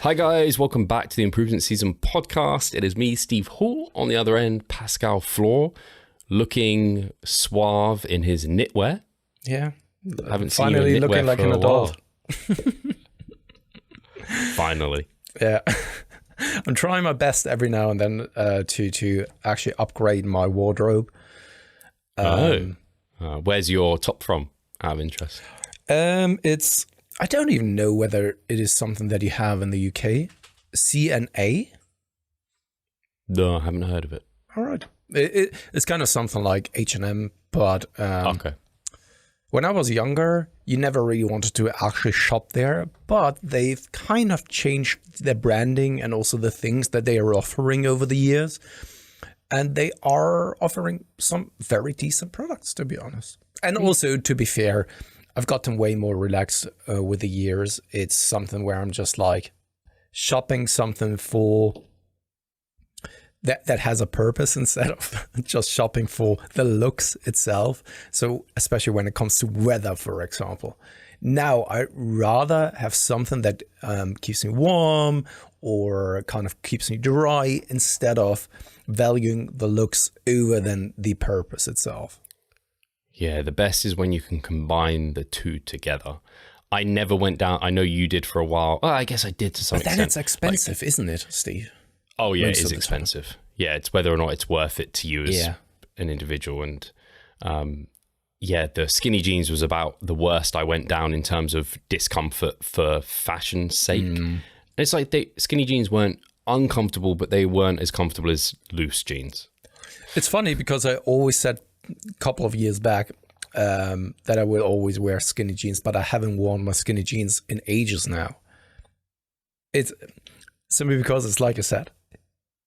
Hi guys, welcome back to the Improvement Season podcast. It is me, Steve Hall, on the other end, Pascal Floor, looking suave in his knitwear. Yeah, Haven't finally seen you in knitwear looking like for an a adult. Finally. Yeah, I'm trying my best every now and then to actually upgrade my wardrobe. Where's your top from, out of interest? I don't even know whether it is something that you have in the UK. C&A. No, I haven't heard of it. All right, it's kind of something like H&M, but Okay. when I was younger, you never really wanted to actually shop there, but they've kind of changed their branding and also the things that they are offering over the years. And they are offering some very decent products, to be honest. And also, to be fair, I've gotten way more relaxed with the years. It's something where I'm just like shopping something for that has a purpose instead of just shopping for the looks itself. So especially when it comes to weather, for example. Now I rather have something that keeps me warm or kind of keeps me dry instead of valuing the looks over than the purpose itself. Yeah, the best is when you can combine the two together. I never went down, I know you did for a while. Well, I guess I did to some extent. But then it's expensive, isn't it, Steve? Oh yeah, it is expensive. Yeah, it's whether or not it's worth it to you as an individual. And the skinny jeans was about the worst I went down in terms of discomfort for fashion's sake. And it's like skinny jeans weren't uncomfortable, but they weren't as comfortable as loose jeans. It's funny because I always said a couple of years back that I will always wear skinny jeans, but I haven't worn my skinny jeans in ages now. It's simply because it's like I said,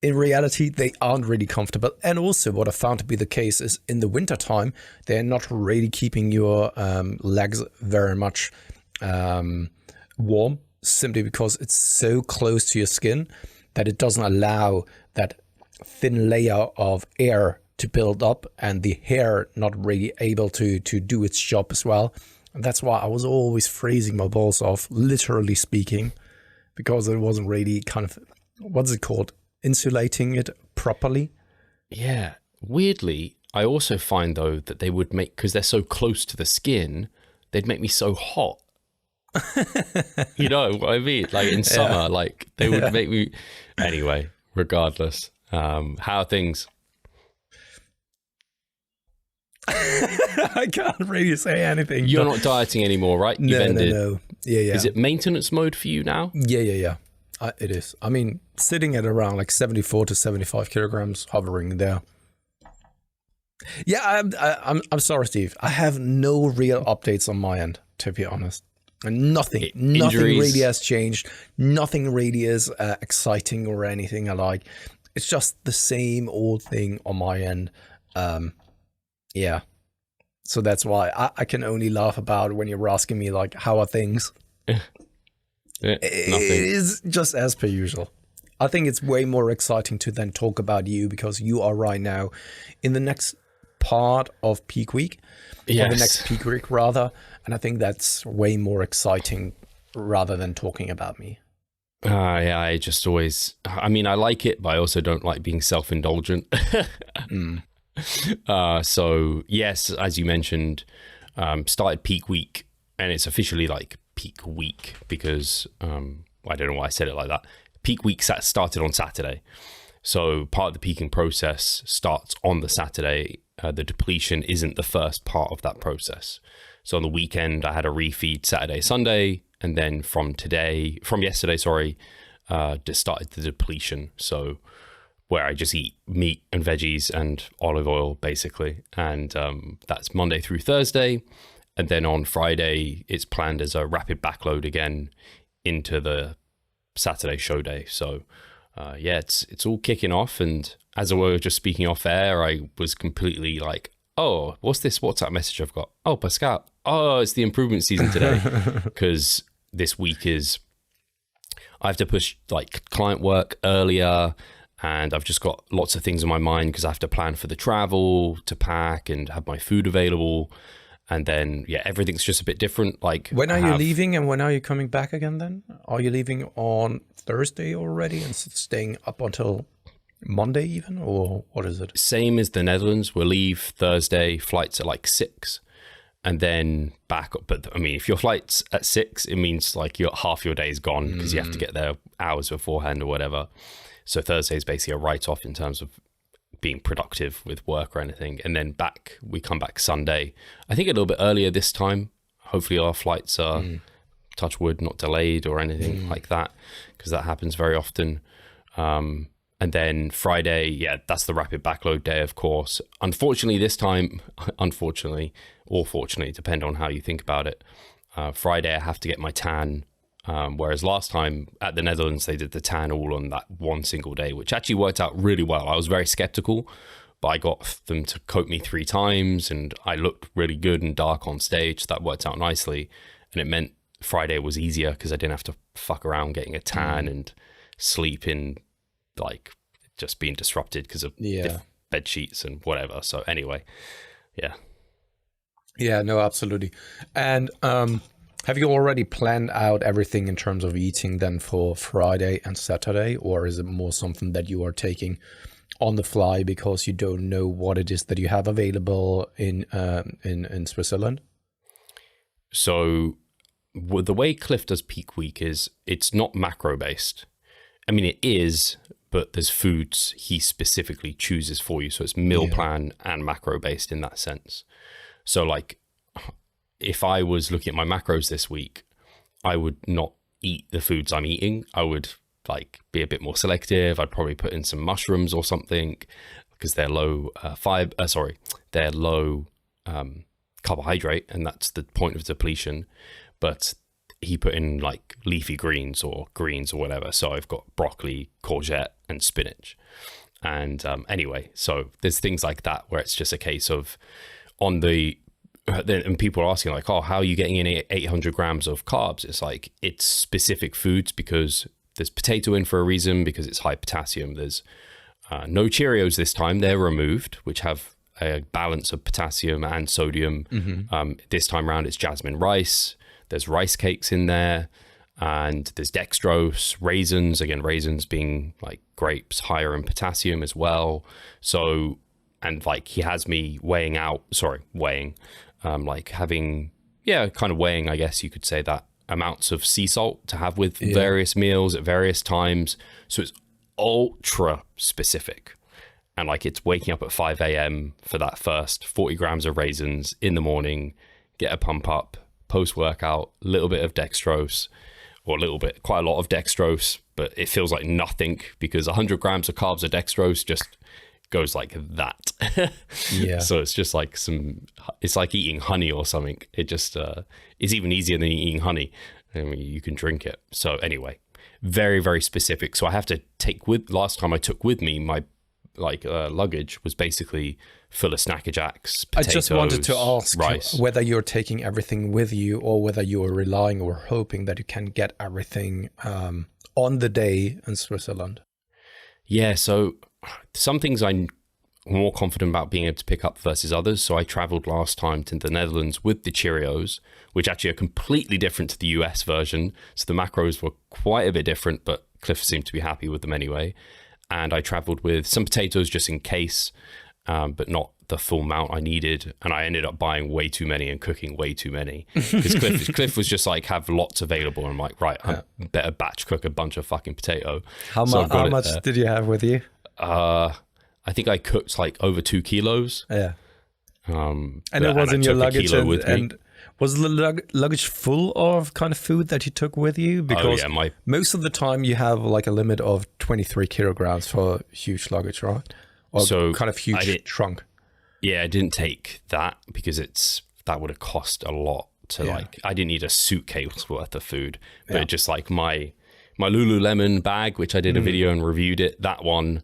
in reality, they aren't really comfortable. And also what I found to be the case is in the wintertime, they're not really keeping your legs very much warm, simply because it's so close to your skin that it doesn't allow that thin layer of air to build up and the hair not really able to do its job as well. And that's why I was always freezing my balls off, literally speaking, because it wasn't really kind of, what's it called? Insulating it properly. Yeah. Weirdly, I also find though that they would make, because they're so close to the skin, they'd make me so hot. You know what I mean? Like in summer, like they would make me. Anyway, regardless, how are things? I can't really say anything. You're not dieting anymore, right? You've ended. No. Yeah. Is it maintenance mode for you now? Yeah. It is. I mean, sitting at around like 74 to 75 kilograms, hovering there. Yeah, I'm sorry, Steve. I have no real updates on my end, to be honest. And nothing really has changed. Nothing really is exciting or anything I like. It's just the same old thing on my end. Yeah. So that's why I can only laugh about when you're asking me like, how are things? Nothing. It is just as per usual. I think it's way more exciting to then talk about you because you are right now in the next part of peak week. Yes. Or the next peak week rather. And I think that's way more exciting rather than talking about me. Yeah, I just always, I mean, I like it, but I also don't like being self-indulgent. So yes, as you mentioned, started peak week and it's officially like peak week because I don't know why I said it like that. Peak week started on Saturday. So part of the peaking process starts on the Saturday. The depletion isn't the first part of that process. So on the weekend, I had a refeed Saturday, Sunday, and then from yesterday, just started the depletion. So where I just eat meat and veggies and olive oil, basically. And that's Monday through Thursday. And then on Friday, it's planned as a rapid backload again into the Saturday show day. So it's all kicking off. And as we were just speaking off air, I was completely like, oh, what's this WhatsApp message I've got? Oh, Pascal. Oh, it's the improvement season today. Because this week I have to push like client work earlier. And I've just got lots of things on my mind because I have to plan for the travel, to pack and have my food available. And then, yeah, everything's just a bit different. Like, when are you leaving and when are you coming back again then? Are you leaving on Thursday already and staying up until Monday even, or what is it? Same as the Netherlands. We'll leave Thursday, flights at like 6, and then back. But I mean, if your flight's at 6, it means like half your day is gone because you have to get there hours beforehand or whatever. So Thursday is basically a write-off in terms of being productive with work or anything. And then we come back Sunday, I think a little bit earlier this time. Hopefully our flights are, touch wood, not delayed or anything like that, because that happens very often. And then Friday, yeah, that's the rapid backload day, of course. Unfortunately, this time, or fortunately, depend on how you think about it, Friday I have to get my tan. Whereas last time at the Netherlands, they did the tan all on that one single day, which actually worked out really well. I was very skeptical, but I got them to coat me 3 times and I looked really good and dark on stage. So that worked out nicely. And it meant Friday was easier because I didn't have to fuck around getting a tan and sleep in, like, just being disrupted because of bed sheets and whatever. So anyway, yeah. Yeah, no, absolutely. And have you already planned out everything in terms of eating then for Friday and Saturday, or is it more something that you are taking on the fly because you don't know what it is that you have available in Switzerland? So the way Cliff does peak week is it's not macro based. I mean, it is, but there's foods he specifically chooses for you. So it's meal plan and macro based in that sense. So like, if I was looking at my macros this week, I would not eat the foods I'm eating. I would like be a bit more selective. I'd probably put in some mushrooms or something because they're low they're low carbohydrate, and that's the point of depletion. But he put in like leafy greens or whatever. So I've got broccoli, courgette, and spinach. And anyway, so there's things like that where it's just a case of and people are asking like, oh, how are you getting in 800 grams of carbs? It's like, it's specific foods because there's potato in for a reason, because it's high potassium. There's no Cheerios this time. They're removed, which have a balance of potassium and sodium. This time around, it's jasmine rice. There's rice cakes in there, and there's dextrose, raisins. Again, raisins being like grapes, higher in potassium as well. So, and like he has me weighing, like having, kind of weighing, I guess you could say, that amounts of sea salt to have with various meals at various times. So it's ultra specific. And like it's waking up at 5 a.m. for that first 40 grams of raisins in the morning, get a pump up, post-workout, a little bit of dextrose, or quite a lot of dextrose, but it feels like nothing because 100 grams of carbs of dextrose just goes like that. So it's just like it's like eating honey or something. It just it's even easier than eating honey. I mean, you can drink it. So anyway, very, very specific. So I have to last time I took with me my luggage was basically full of Snacker Jacks, potatoes, I just wanted to ask rice. Whether you're taking everything with you or whether you are relying or hoping that you can get everything on the day in Switzerland. Yeah, so some things I'm more confident about being able to pick up versus others. So I traveled last time to the Netherlands with the Cheerios, which actually are completely different to the US version. So the macros were quite a bit different, but Cliff seemed to be happy with them anyway. And I traveled with some potatoes just in case, but not the full amount I needed. And I ended up buying way too many and cooking way too many. Because Cliff was just like, have lots available. And I'm like, right, I better batch cook a bunch of fucking potato. How much did you have with you? I think I cooked like over 2 kilos. Yeah. And it was in your luggage and was the luggage full of kind of food that you took with you? Because most of the time you have like a limit of 23 kilograms for a huge luggage, right? Or so kind of huge trunk. Yeah, I didn't take that because that would have cost a lot to I didn't need a suitcase worth of food, but just like my Lululemon bag, which I did a video and reviewed it, that one,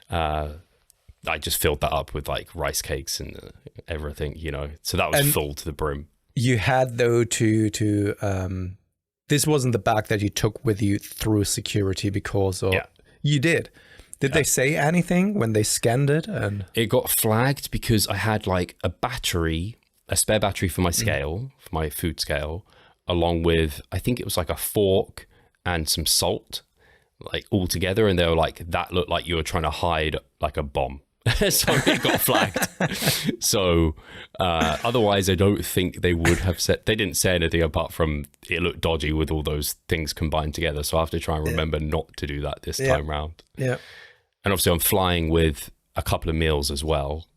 I just filled that up with like rice cakes and everything, so that was full to the brim. You had though this wasn't the bag that you took with you through security because of you did they say anything when they scanned it? And it got flagged because I had like a battery a spare battery for my scale, for my food scale, along with, I think it was like a fork and some salt, like all together. And they were like, that looked like you were trying to hide like a bomb. So it got flagged. So otherwise, I don't think they would have said, they didn't say anything apart from it looked dodgy with all those things combined together. So I have to try and remember not to do that this time round. Yeah. And obviously I'm flying with a couple of meals as well,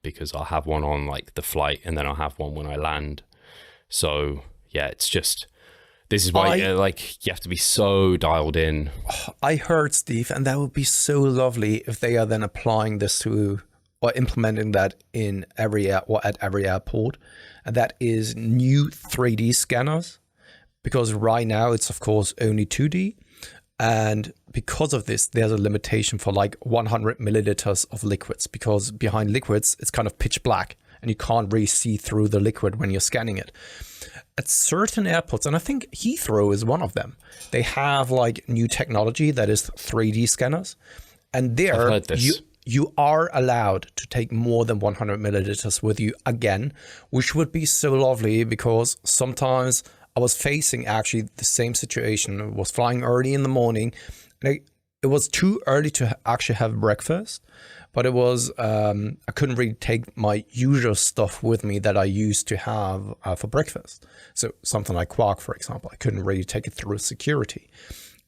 because I'll have one on like the flight and then I'll have one when I land. So yeah, it's just, this is why like you have to be so dialed in. I heard, Steve, and that would be so lovely if they are then applying this to, or implementing that in every at every airport, and that is new 3D scanners, because right now it's of course only 2D, and because of this there's a limitation for like 100 milliliters of liquids, because behind liquids it's kind of pitch black and you can't really see through the liquid when you're scanning it. At certain airports, and I think Heathrow is one of them, they have like new technology that is 3D scanners, and there you are allowed to take more than 100 milliliters with you again, which would be so lovely, because sometimes I was facing actually the same situation. I was flying early in the morning, and it was too early to actually have breakfast, but it was, I couldn't really take my usual stuff with me that I used to have for breakfast. So something like quark, for example, I couldn't really take it through security.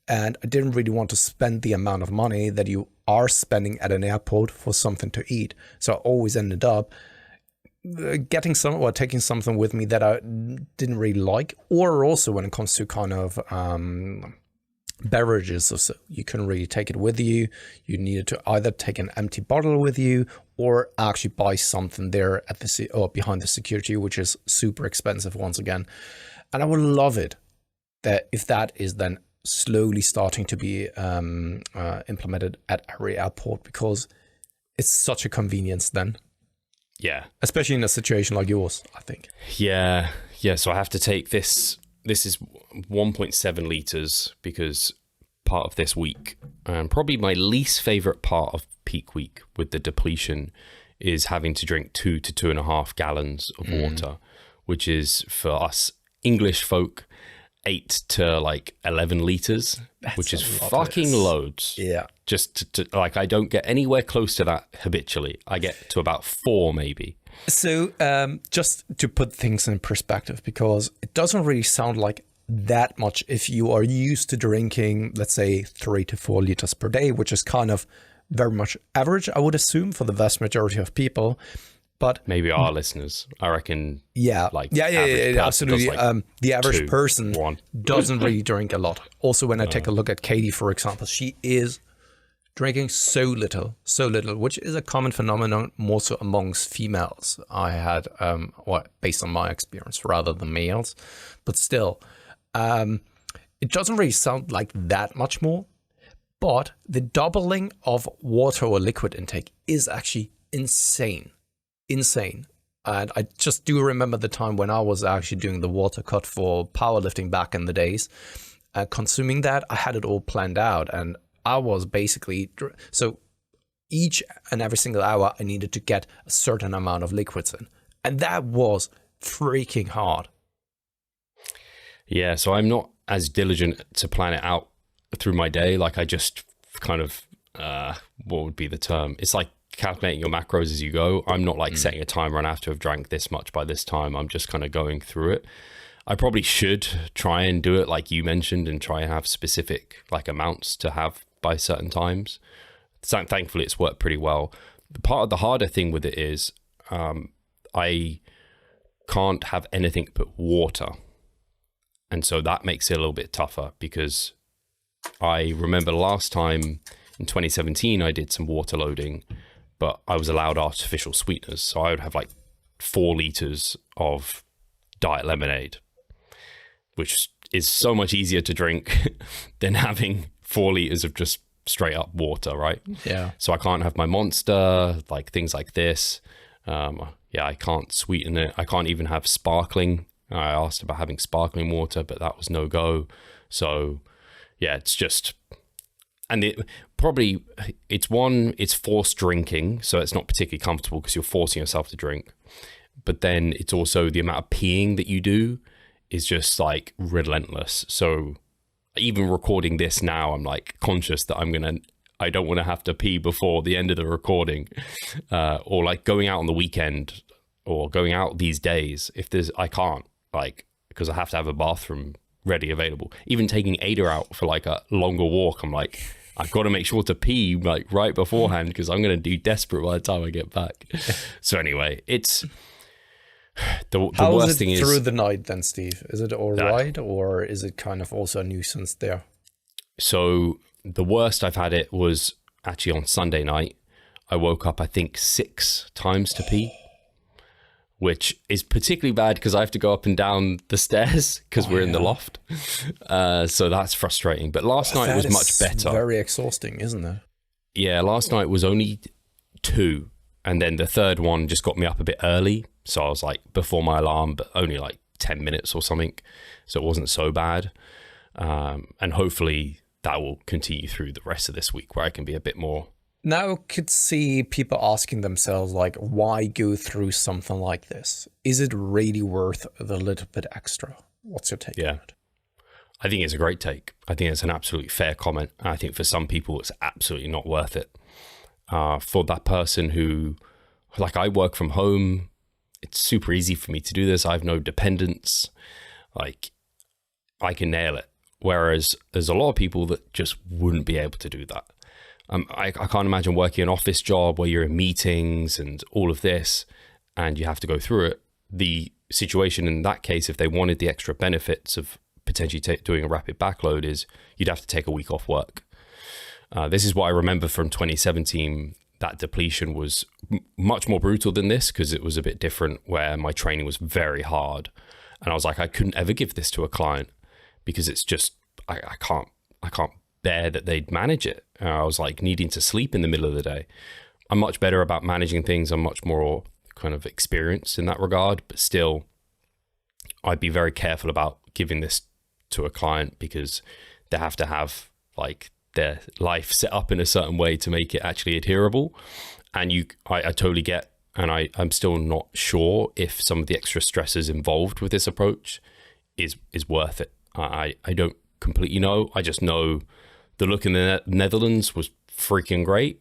And I didn't really want to spend the amount of money that you are spending at an airport for something to eat. So I always ended up getting some, or taking something with me that I didn't really like, or also when it comes to kind of beverages or so, you couldn't really take it with you. You needed to either take an empty bottle with you or actually buy something there at the or behind the security, which is super expensive once again. And I would love it that if that is then slowly starting to be implemented at every airport, because it's such a convenience then. Yeah. Especially in a situation like yours, I think. Yeah. Yeah. So I have to take this. This is 1.7 liters, because part of this week, and probably my least favorite part of peak week with the depletion, is having to drink 2 to 2.5 gallons of water, which is for us English folk 8 to like 11 liters, which is fucking loads. Yeah. Just to, like, I don't get anywhere close to that habitually. I get to about 4 maybe. So just to put things in perspective, because it doesn't really sound like that much if you are used to drinking, let's say 3 to 4 liters per day, which is kind of very much average, I would assume, for the vast majority of people. But maybe our listeners, I reckon. Yeah, like yeah, absolutely. Like the average person 1 doesn't really drink a lot. Also, when I take a look at Katie, for example, she is drinking so little, which is a common phenomenon more so amongst females. I had, based on my experience, rather than males, but still, it doesn't really sound like that much more. But the doubling of water or liquid intake is actually insane. And I just do remember the time when I was actually doing the water cut for powerlifting back in the days. Consuming that, I had it all planned out, and I was basically, so each and every single hour I needed to get a certain amount of liquids in, and that was freaking hard. Yeah, so I'm not as diligent to plan it out through my day. Like, I just kind of, what would be the term? It's like calculating your macros as you go. I'm not like setting a timer and I have to have drank this much by this time. I'm just kind of going through it. I probably should try and do it like you mentioned, and try and have specific like amounts to have by certain times. So thankfully it's worked pretty well. Part of the harder thing with it is I can't have anything but water. And so that makes it a little bit tougher, because I remember last time in 2017 I did some water loading, but I was allowed artificial sweeteners. So I would have like 4 liters of diet lemonade, which is so much easier to drink than having 4 liters of just straight up water, right? Yeah. So I can't have my Monster, like things like this. I can't sweeten it. I can't even have sparkling. I asked about having sparkling water, but that was no go. So yeah, it's just, and it's forced drinking. So it's not particularly comfortable because you're forcing yourself to drink. but then it's also the amount of peeing that you do is just like relentless. So even recording this now, I'm like conscious that I don't want to have to pee before the end of the recording, or like going out on the weekend or going out these days. I can't, like, because I have to have a bathroom ready, available. Even taking Ada out for like a longer walk, I'm like, I've got to make sure to pee like right beforehand because I'm going to be desperate by the time I get back. So anyway, it's the worst thing is through the night then, Steve? Is it all right, or is it kind of also a nuisance there? So the worst I've had it was actually on Sunday night. I woke up, I think, 6 times to pee, which is particularly bad because I have to go up and down the stairs because we're in the loft. So that's frustrating. But last night was much better. Very exhausting, isn't it? Yeah, last night was only 2. And then the third one just got me up a bit early. So I was like before my alarm, but only like 10 minutes or something. So it wasn't so bad. And hopefully that will continue through the rest of this week where I can be a bit more. Now I could see people asking themselves, like, why go through something like this? Is it really worth the little bit extra? What's your take on it? I think it's a great take. I think it's an absolutely fair comment. I think for some people, it's absolutely not worth it. For that person who, like, I work from home, it's super easy for me to do this. I have no dependents. Like, I can nail it. Whereas there's a lot of people that just wouldn't be able to do that. I can't imagine working an office job where you're in meetings and all of this and you have to go through it. The situation in that case, if they wanted the extra benefits of potentially doing a rapid backload, is you'd have to take a week off work. This is what I remember from 2017. That depletion was much more brutal than this because it was a bit different, where my training was very hard. And I was like, I couldn't ever give this to a client because it's just, I can't bear that they'd manage it. I was like needing to sleep in the middle of the day. I'm much better about managing things. I'm much more kind of experienced in that regard, but still I'd be very careful about giving this to a client because they have to have like their life set up in a certain way to make it actually adherable. And I totally get, and I'm still not sure if some of the extra stresses involved with this approach is worth it. I don't completely know. I just know the look in the Netherlands was freaking great.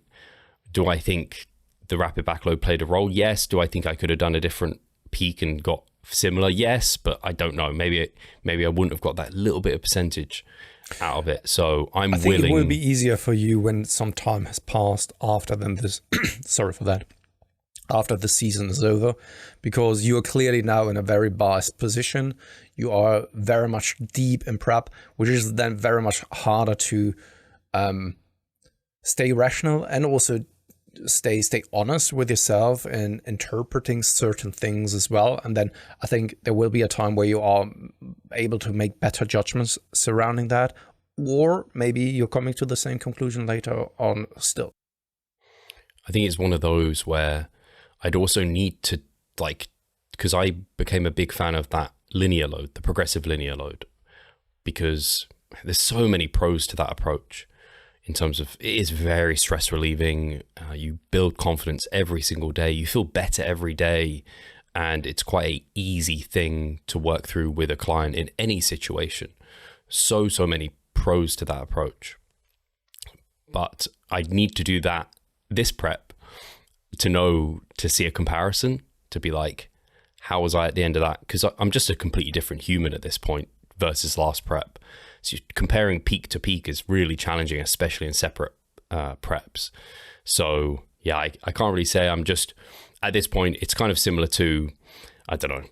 Do I think the rapid backload played a role? Yes. Do I think I could have done a different peak and got similar? Yes, but I don't know. Maybe I wouldn't have got that little bit of percentage out of it. So I think willing. It will be easier for you when some time has passed after this. Sorry for that. After the season is over, because you are clearly now in a very biased position. You are very much deep in prep, which is then very much harder to stay rational and also stay honest with yourself and interpreting certain things as well. And then I think there will be a time where you are able to make better judgments surrounding that, or maybe you're coming to the same conclusion later on still. I think it's one of those where I'd also need to, like, because I became a big fan of that linear load, the progressive linear load, because there's so many pros to that approach in terms of it is very stress relieving. You build confidence every single day. You feel better every day. And it's quite an easy thing to work through with a client in any situation. So many pros to that approach. But I'd need to do this prep to see a comparison, to be like, how was I at the end of that? Because I'm just a completely different human at this point versus last prep. So comparing peak to peak is really challenging, especially in separate preps. So yeah, I can't really say. I'm just, at this point, it's kind of similar to, I don't know,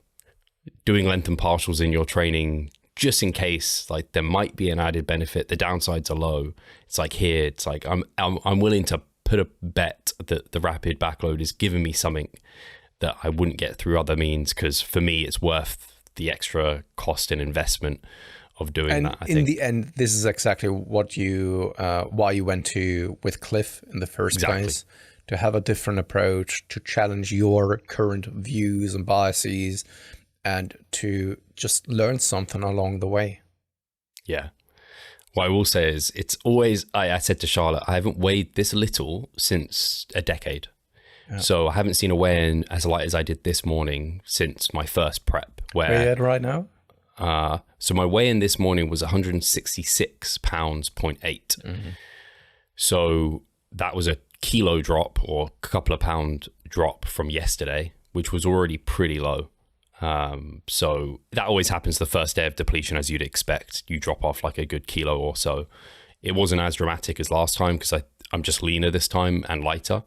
doing length and partials in your training, just in case, like, there might be an added benefit. The downsides are low. It's like here, it's like, I'm willing to put a bet that the rapid backload is giving me something that I wouldn't get through other means, because for me, it's worth the extra cost and investment of doing that. I think. In the end, this is exactly what why you went with Cliff in the first place, to have a different approach, to challenge your current views and biases, and to just learn something along the way. Yeah. What I will say is, it's always, I said to Charlotte, I haven't weighed this little since a decade. So I haven't seen a weigh-in as light as I did this morning since my first prep. Where are you at right now? So my weigh-in this morning was 166 pounds, 0.8. So that was a kilo drop or a couple of pound drop from yesterday, which was already pretty low. So that always happens the first day of depletion, as you'd expect. You drop off like a good kilo or so. It wasn't as dramatic as last time because I'm just leaner this time and lighter.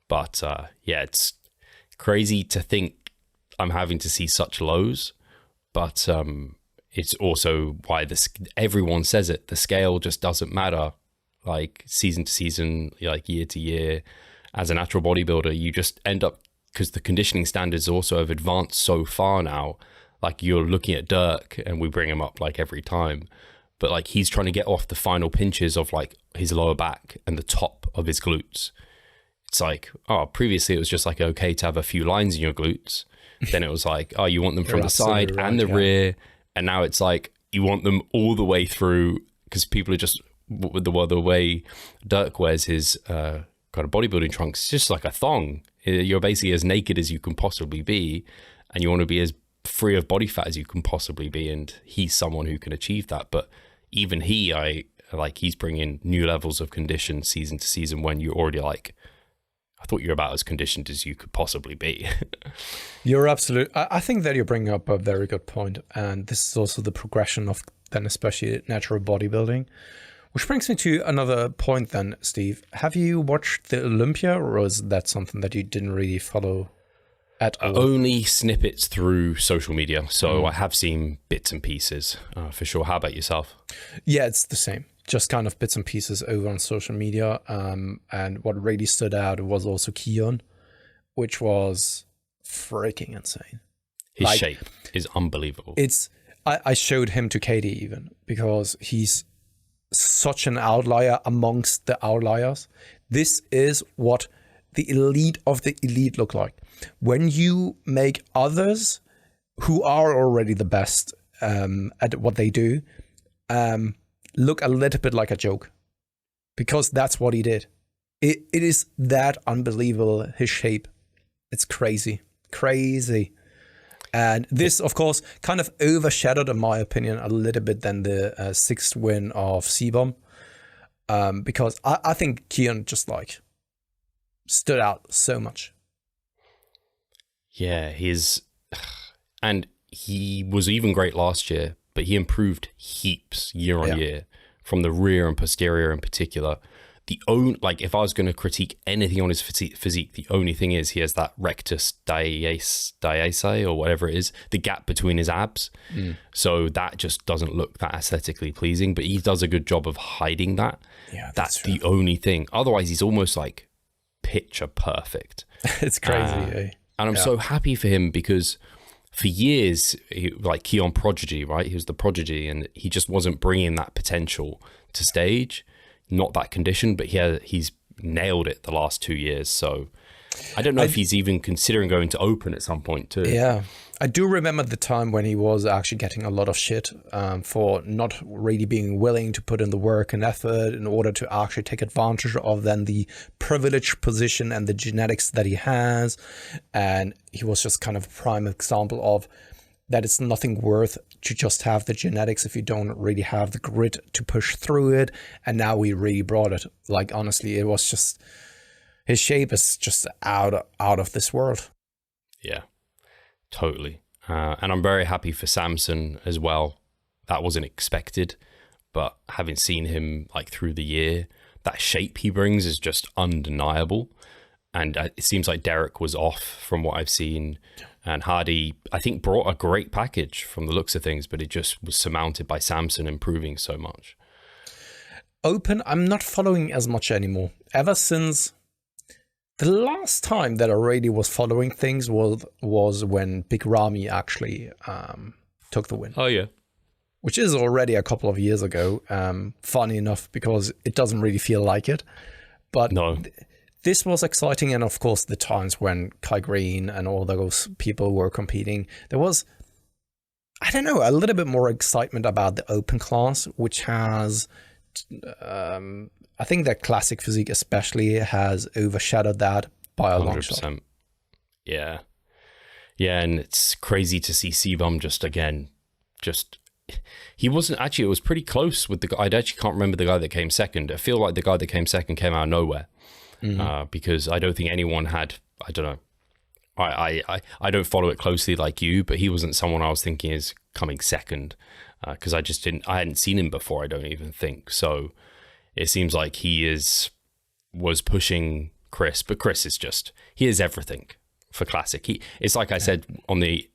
But yeah, it's crazy to think I'm having to see such lows. But it's also why everyone says it. The scale just doesn't matter. Like season to season, like year to year. As a natural bodybuilder, you just end up, because the conditioning standards also have advanced so far now. Like you're looking at Dirk, and we bring him up like every time, but like he's trying to get off the final pinches of like his lower back and the top of his glutes. It's like, oh, previously it was just like okay to have a few lines in your glutes. Then it was like, oh, you want them from the side and the rear, and now it's like you want them all the way through, because people are just with the way Dirk wears his kind of bodybuilding trunks, it's just like a thong. You're basically as naked as you can possibly be, and you want to be as free of body fat as you can possibly be, and he's someone who can achieve that. But even he's bringing new levels of condition season to season when you're already like, I thought you're about as conditioned as you could possibly be. You're absolute. I think that you're bringing up a very good point, and this is also the progression of then especially natural bodybuilding. Which brings me to another point then, Steve. Have you watched the Olympia, or is that something that you didn't really follow at all? Only snippets through social media. So I have seen bits and pieces for sure. How about yourself? Yeah, it's the same. Just kind of bits and pieces over on social media. And what really stood out was also Keon, which was freaking insane. His shape is unbelievable. I showed him to Katie even, because he's such an outlier amongst the outliers. This is what the elite of the elite look like. When you make others who are already the best at what they do look a little bit like a joke, because that's what he did. It is that unbelievable, his shape. It's crazy. And this, of course, kind of overshadowed, in my opinion, a little bit than the sixth win of C-Bomb. Because I think Keon just like stood out so much. Yeah, and he was even great last year, but he improved heaps year on year from the rear and posterior in particular. If I was going to critique anything on his physique, the only thing is he has that rectus diaceae or whatever it is, the gap between his abs. So that just doesn't look that aesthetically pleasing, but he does a good job of hiding that. Yeah, that's the only thing. Otherwise, he's almost like picture perfect. It's crazy. And I'm so happy for him, because for years, like Keon Prodigy, right? He was the prodigy, and he just wasn't bringing that potential to stage. Not that condition, but he's nailed it the last 2 years. So I don't know if he's even considering going to Open at some point too. Yeah, I do remember the time when he was actually getting a lot of shit for not really being willing to put in the work and effort in order to actually take advantage of then the privileged position and the genetics that he has. And he was just kind of a prime example of that it's nothing worth to just have the genetics if you don't really have the grit to push through it. And now we really brought it. Like, honestly, it was just, his shape is just out of this world. Yeah, totally. And I'm very happy for Samson as well. That wasn't expected, but having seen him like through the year, that shape he brings is just undeniable. And it seems like Derek was off from what I've seen. And Hardy, I think, brought a great package from the looks of things, but it just was surmounted by Samson improving so much. Open, I'm not following as much anymore. Ever since the last time that I really was following things was when Big Ramy actually took the win. Oh, yeah. Which is already a couple of years ago. Funny enough, because it doesn't really feel like it. But no. This was exciting, and of course the times when Kai Green and all those people were competing, there was, I don't know, a little bit more excitement about the open class, which has, I think that classic physique especially has overshadowed that by a long shot. 100%. Yeah. Yeah, and it's crazy to see Sebum he wasn't actually, it was pretty close with the guy. I actually can't remember the guy that came second. I feel like the guy that came second came out of nowhere because I don't think anyone had, I don't know. I don't follow it closely like you, but he wasn't someone I was thinking is coming second because I hadn't seen him before, I don't even think. So it seems like was pushing Chris, but Chris he is everything for Classic. It's like I said on the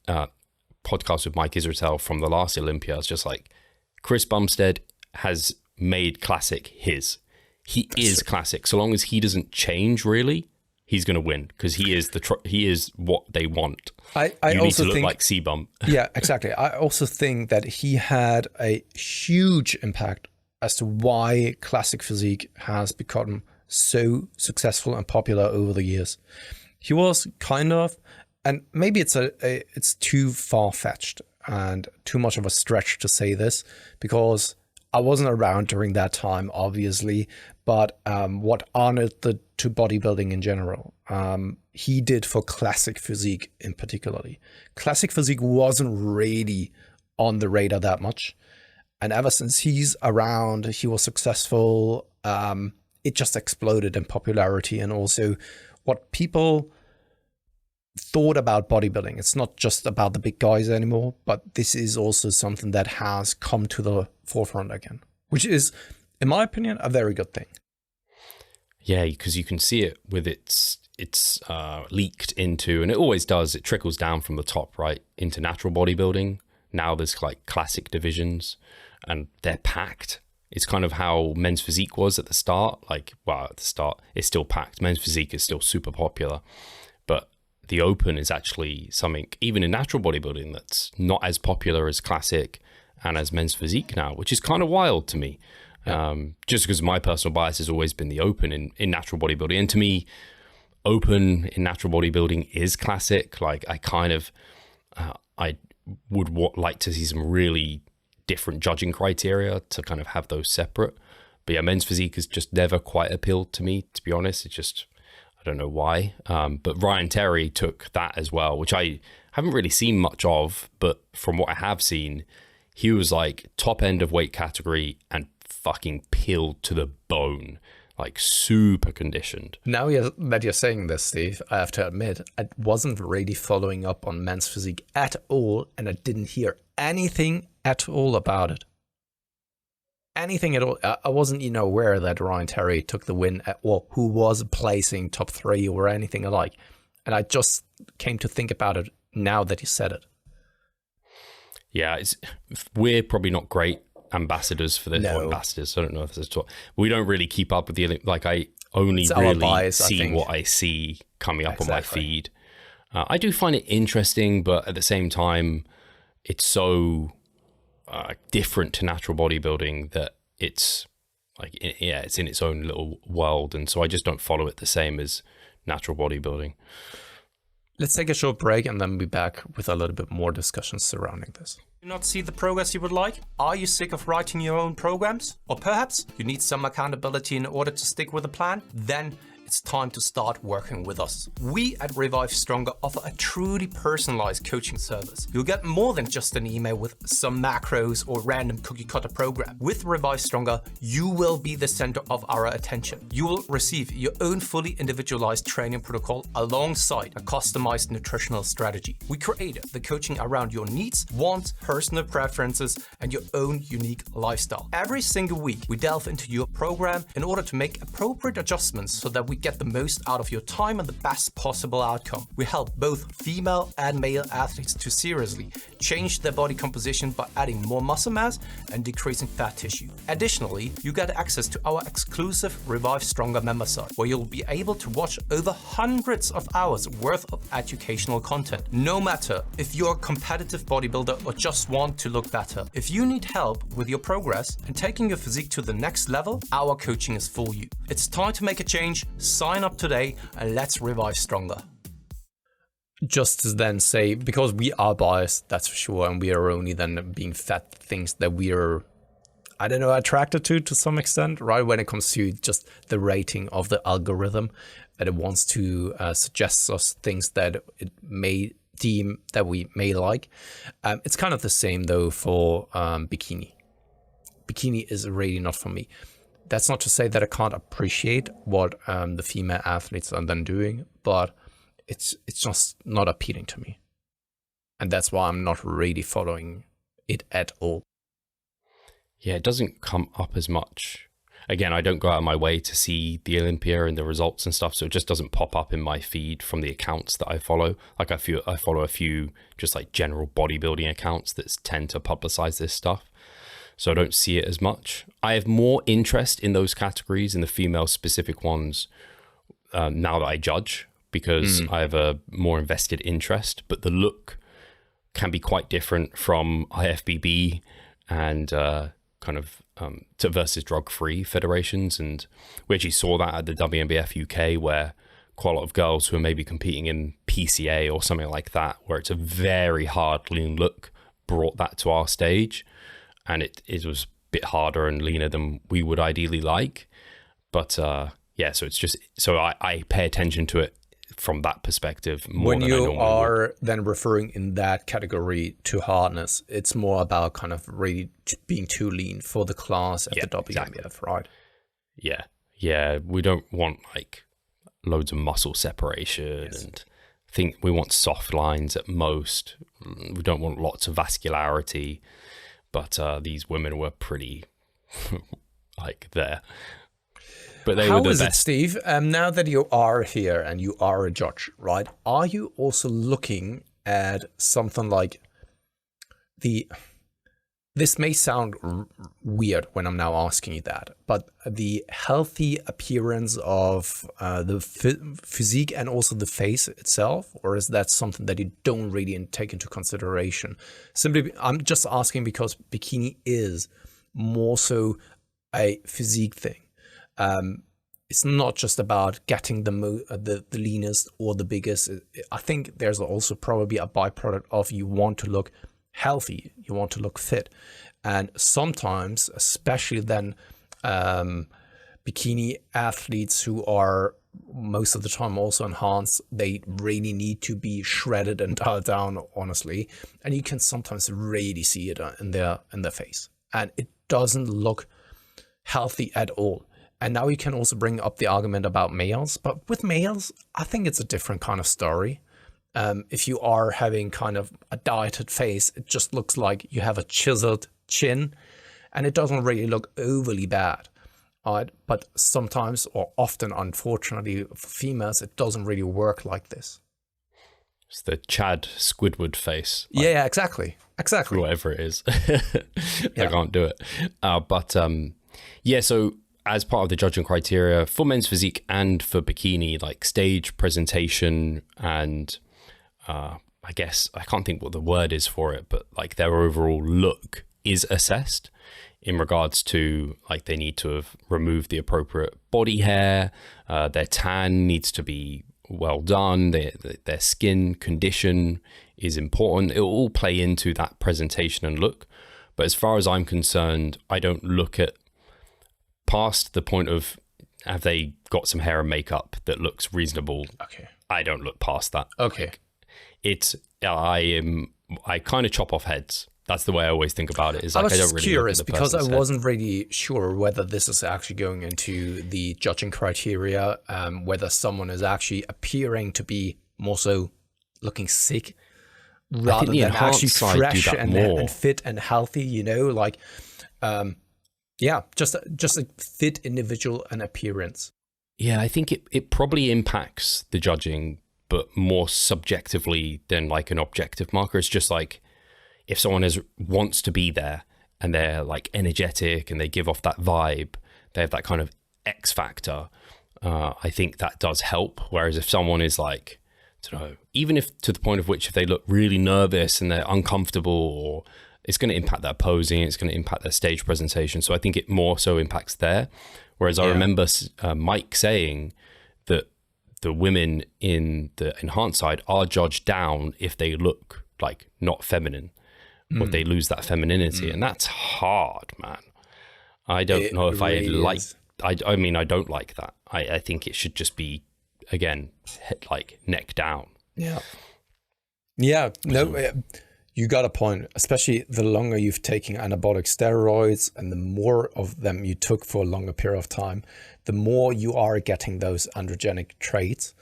podcast with Mike Israel from the last Olympia, it's just like Chris Bumstead has made Classic his. He is Classic. So long as he doesn't change, really, he's going to win because he is what they want. I you also need to look think, like Sebum. Yeah, exactly. I also think that he had a huge impact as to why Classic Physique has become so successful and popular over the years. He was kind of, and maybe it's too far-fetched and too much of a stretch to say this because I wasn't around during that time, obviously, but what honored to bodybuilding in general, he did for Classic Physique in particularly. Classic Physique wasn't really on the radar that much. And ever since he's around, he was successful. It just exploded in popularity and also what people thought about bodybuilding. It's not just about the big guys anymore, but this is also something that has come to the forefront again, which is, in my opinion, a very good thing. Yeah, because you can see it with it's leaked into, and it always does, it trickles down from the top, right, into natural bodybuilding. Now there's like classic divisions and they're packed. It's kind of how men's physique was at the start. At the start, it's still packed. Men's physique is still super popular, but the open is actually something, even in natural bodybuilding, that's not as popular as classic and as men's physique now, which is kind of wild to me. Yeah. Just because my personal bias has always been the open in natural bodybuilding. And to me, open in natural bodybuilding is classic. Like I would like to see some really different judging criteria to kind of have those separate. But yeah, men's physique has just never quite appealed to me, to be honest. It's just, I don't know why. But Ryan Terry took that as well, which I haven't really seen much of, but from what I have seen, he was like top end of weight category and fucking peeled to the bone, like super conditioned. Now that you're saying this, Steve, I have to admit, I wasn't really following up on men's physique at all, and I didn't hear anything at all about it. Anything at all. I wasn't even aware that Ryan Terry took the win, or who was placing top 3 or anything alike. And I just came to think about it now that you said it. Yeah, we're probably not great ambassadors for this. No. Or ambassadors, I don't know if this is what. We don't really keep up with the, like I only It's really bias, see what I see coming up on my Exactly. feed. I do find it interesting, but at the same time, it's so different to natural bodybuilding that it's like, yeah, it's in its own little world. And so I just don't follow it the same as natural bodybuilding. Let's take a short break and then be back with a little bit more discussions surrounding this. Do not see the progress you would like? Are you sick of writing your own programs? Or perhaps you need some accountability in order to stick with a plan? Then it's time to start working with us. We at Revive Stronger offer a truly personalized coaching service. You'll get more than just an email with some macros or random cookie cutter program. With Revive Stronger, you will be the center of our attention. You will receive your own fully individualized training protocol alongside a customized nutritional strategy. We created the coaching around your needs, wants, personal preferences, and your own unique lifestyle. Every single week, we delve into your program in order to make appropriate adjustments so that we get the most out of your time and the best possible outcome. We help both female and male athletes to seriously change their body composition by adding more muscle mass and decreasing fat tissue. Additionally, you get access to our exclusive Revive Stronger member site, where you'll be able to watch over hundreds of hours worth of educational content. No matter if you're a competitive bodybuilder or just want to look better, if you need help with your progress and taking your physique to the next level, our coaching is for you. It's time to make a change. Sign up today and let's revive stronger. Just to then say, because we are biased, that's for sure, and we are only then being fed things that we are I don't know, attracted to some extent, right? When it comes to just the rating of the algorithm, that it wants to suggest us things that it may deem that we may like. It's kind of the same though for bikini. Bikini is really not for me. That's not to say that I can't appreciate what the female athletes are then doing, but it's just not appealing to me. And that's why I'm not really following it at all. Yeah, it doesn't come up as much. Again, I don't go out of my way to see the Olympia and the results and stuff, so it just doesn't pop up in my feed from the accounts that I follow. Like I follow a few just like general bodybuilding accounts that tend to publicize this stuff, so I don't see it as much. I have more interest in those categories, in the female specific ones, now that I judge, because I have a more invested interest, but the look can be quite different from IFBB and kind of to versus drug-free federations. And we actually saw that at the WNBF UK, where quite a lot of girls who are maybe competing in PCA or something like that, where it's a very hard lean look, brought that to our stage, and it was a bit harder and leaner than we would ideally like. But yeah, so it's just, so I pay attention to it from that perspective more when than I you normally are would. then referring in that category to hardness, it's more about kind of really being too lean for the class at the WNBF, exactly. right? Yeah, we don't want like loads of muscle separation, and think we want soft lines at most. We don't want lots of vascularity, but these women were pretty like there. But they were the How is best. it, Steve? Now that you are here and you are a judge, right? Are you also looking at something like this may sound weird when I'm now asking you that, but the healthy appearance of the physique and also the face itself, or is that something that you don't really take into consideration? Simply, I'm just asking because bikini is more so a physique thing. It's not just about getting the leanest or the biggest. I think there's also probably a byproduct of you want to look healthy, you want to look fit. And sometimes, especially then, bikini athletes who are most of the time also enhanced, they really need to be shredded and dialed down, honestly. And you can sometimes really see it in their face. And it doesn't look healthy at all. And now you can also bring up the argument about males, but with males, I think it's a different kind of story. If you are having kind of a dieted face, it just looks like you have a chiseled chin, and it doesn't really look overly bad. But sometimes, or often, unfortunately, for females, it doesn't really work like this. It's the Chad Squidward face. Like, yeah, exactly. Whatever it is. I can't do it. Yeah, so as part of the judging criteria for men's physique and for bikini, like stage presentation and I guess I can't think what the word is for it, but like their overall look is assessed in regards to like they need to have removed the appropriate body hair, their tan needs to be well done, their skin condition is important. It will all play into that presentation and look. But as far as I'm concerned, I don't look at past the point of have they got some hair and makeup that looks reasonable. Okay. I don't look past that. Okay. I kind of chop off heads. That's the way I always think about it. Is like I was I don't just really curious look at the because I person's head. wasn't really sure whether this is actually going into the judging criteria, whether someone is actually appearing to be more so looking sick rather than actually fresh and fit and healthy, you know, like, just a fit individual and appearance. Yeah, I think it probably impacts the judging, but more subjectively than like an objective marker. It's just like if someone wants to be there and they're like energetic and they give off that vibe, they have that kind of X factor. I think that does help. Whereas if someone is like, I don't know, even if to the point of which if they look really nervous and they're uncomfortable, or it's going to impact their posing, it's going to impact their stage presentation. So I think it more so impacts there. Whereas I remember Mike saying that the women in the enhanced side are judged down if they look like not feminine, or if they lose that femininity. And that's hard, man. I don't know if really I mean, I don't like that. I think it should just be, again, like neck down. Yeah. Yeah. No, you got a point, especially the longer you've taken anabolic steroids and the more of them you took for a longer period of time, the more you are getting those androgenic traits.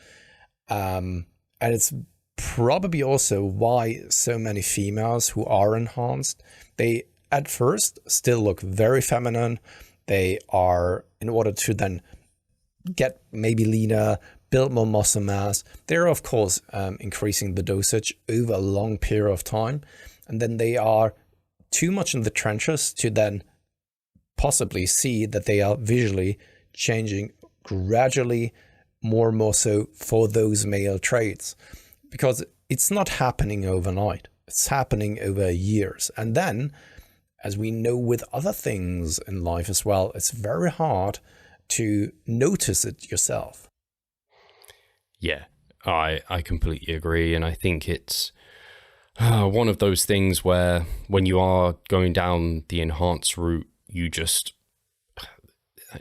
And it's probably also why so many females who are enhanced, they at first still look very feminine. They are, in order to then get maybe leaner, build more muscle mass, they're of course increasing the dosage over a long period of time. And then they are too much in the trenches to then possibly see that they are visually changing gradually more and more so for those male traits. Because it's not happening overnight. It's happening over years. And then, as we know with other things in life as well, it's very hard to notice it yourself. Yeah, I completely agree. And I think it's one of those things where when you are going down the enhanced route,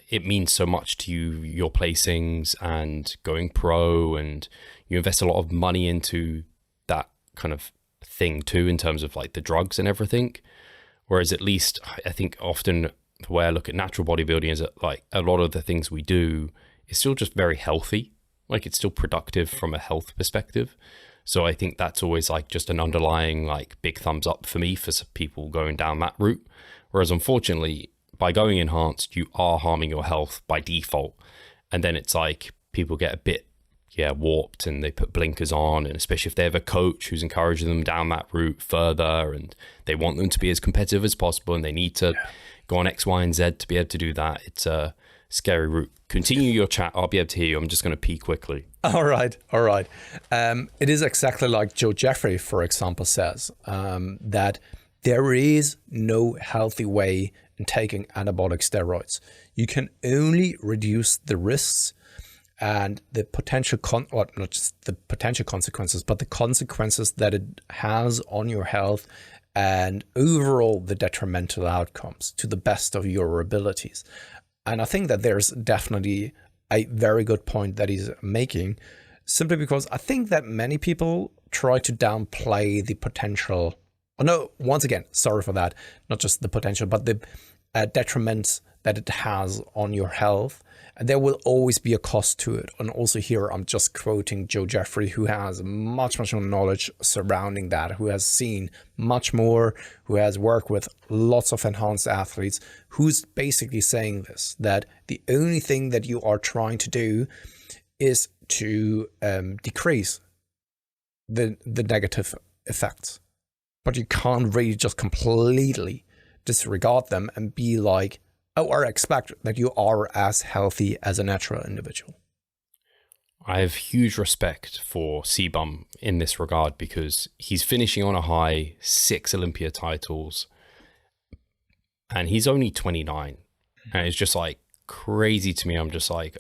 it means so much to you, your placings and going pro, and you invest a lot of money into that kind of thing too, in terms of like the drugs and everything. Whereas at least I think often the way I look at natural bodybuilding is that like a lot of the things we do is still just very healthy. Like it's still productive from a health perspective. So I think that's always like just an underlying like big thumbs up for me for people going down that route. Whereas unfortunately, by going enhanced, you are harming your health by default. And then it's like people get a bit, warped, and they put blinkers on. And especially if they have a coach who's encouraging them down that route further, and they want them to be as competitive as possible, and they need to go on X, Y, and Z to be able to do that. It's a scary route. Continue your chat. I'll be able to hear you. I'm just going to pee quickly. All right. It is exactly like Joe Jeffrey, for example, says, that there is no healthy way in taking anabolic steroids. You can only reduce the risks and the potential, not just the potential consequences, but the consequences that it has on your health and overall the detrimental outcomes to the best of your abilities. And I think that there's definitely a very good point that he's making, simply because I think that many people try to downplay the potential. Oh, no, once again, sorry for that. Not just the potential, but the detriments that it has on your health. And there will always be a cost to it. And also here, I'm just quoting Joe Jeffrey, who has much more knowledge surrounding that, who has seen much more, who has worked with lots of enhanced athletes, who's basically saying this, that the only thing that you are trying to do is to decrease the negative effects. But you can't really just completely disregard them and be like, or expect that you are as healthy as a natural individual. I have huge respect for Sebum in this regard, because he's finishing on a high, 6 Olympia titles, and he's only 29. And it's just like crazy to me. I'm just like,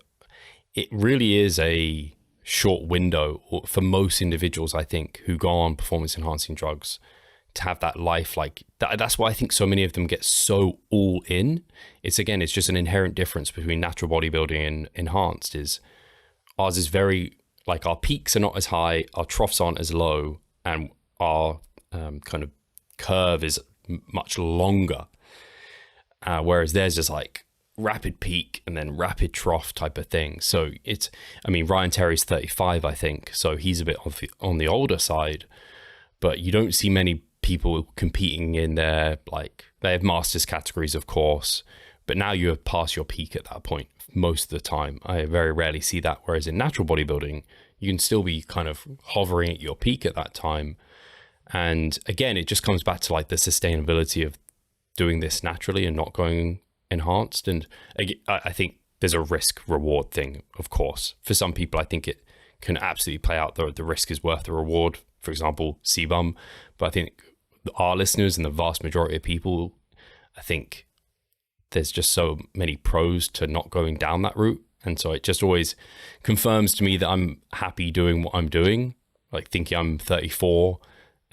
it really is a short window for most individuals, I think, who go on performance enhancing drugs to have that life like that. That's why I think so many of them get so all in. It's just an inherent difference between natural bodybuilding and enhanced. Is ours is very like, our peaks are not as high, our troughs aren't as low, and our kind of curve is much longer. Whereas theirs is like rapid peak and then rapid trough type of thing. So Ryan Terry's 35, I think, so he's a bit on the older side, but you don't see many people competing in their, like, they have masters categories, of course, but now you have passed your peak at that point most of the time. I very rarely see that. Whereas in natural bodybuilding, you can still be kind of hovering at your peak at that time. And again, it just comes back to like the sustainability of doing this naturally and not going enhanced. And I think there's a risk reward thing, of course. For some people, I think it can absolutely play out. The risk is worth the reward. For example, Sebum. But I think our listeners and the vast majority of people, I think there's just so many pros to not going down that route. And so it just always confirms to me that I'm happy doing what I'm doing, like thinking I'm 34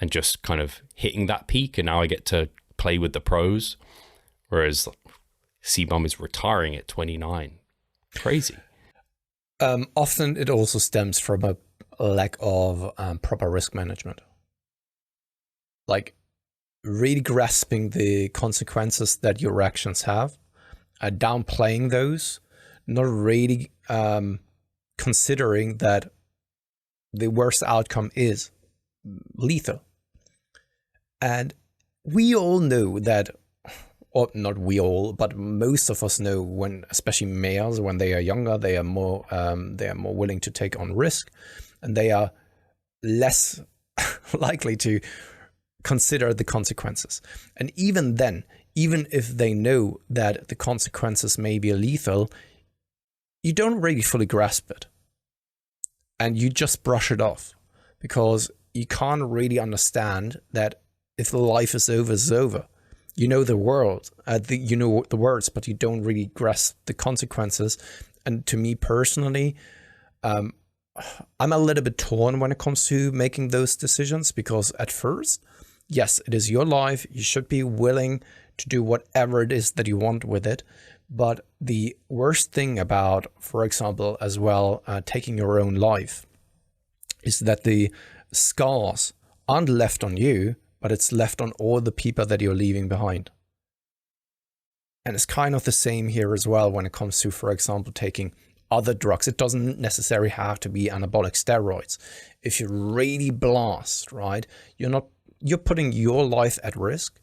and just kind of hitting that peak. And now I get to play with the pros. Whereas CBum is retiring at 29. Crazy. Often it also stems from a lack of proper risk management. Like really grasping the consequences that your actions have, downplaying those, not really considering that the worst outcome is lethal. And we all know that, or not we all, but most of us know, when, especially males, when they are younger, they are more willing to take on risk, and they are less likely to consider the consequences. And even then, even if they know that the consequences may be lethal, you don't really fully grasp it. And you just brush it off, because you can't really understand that if life is over, it's over. You know the world, you know the words, but you don't really grasp the consequences. And to me personally, I'm a little bit torn when it comes to making those decisions, because at first, yes, it is your life. You should be willing to do whatever it is that you want with it. But the worst thing about, for example, as well, taking your own life is that the scars aren't left on you, but it's left on all the people that you're leaving behind. And it's kind of the same here as well when it comes to, for example, taking other drugs. It doesn't necessarily have to be anabolic steroids. If you really blast, right, you're putting your life at risk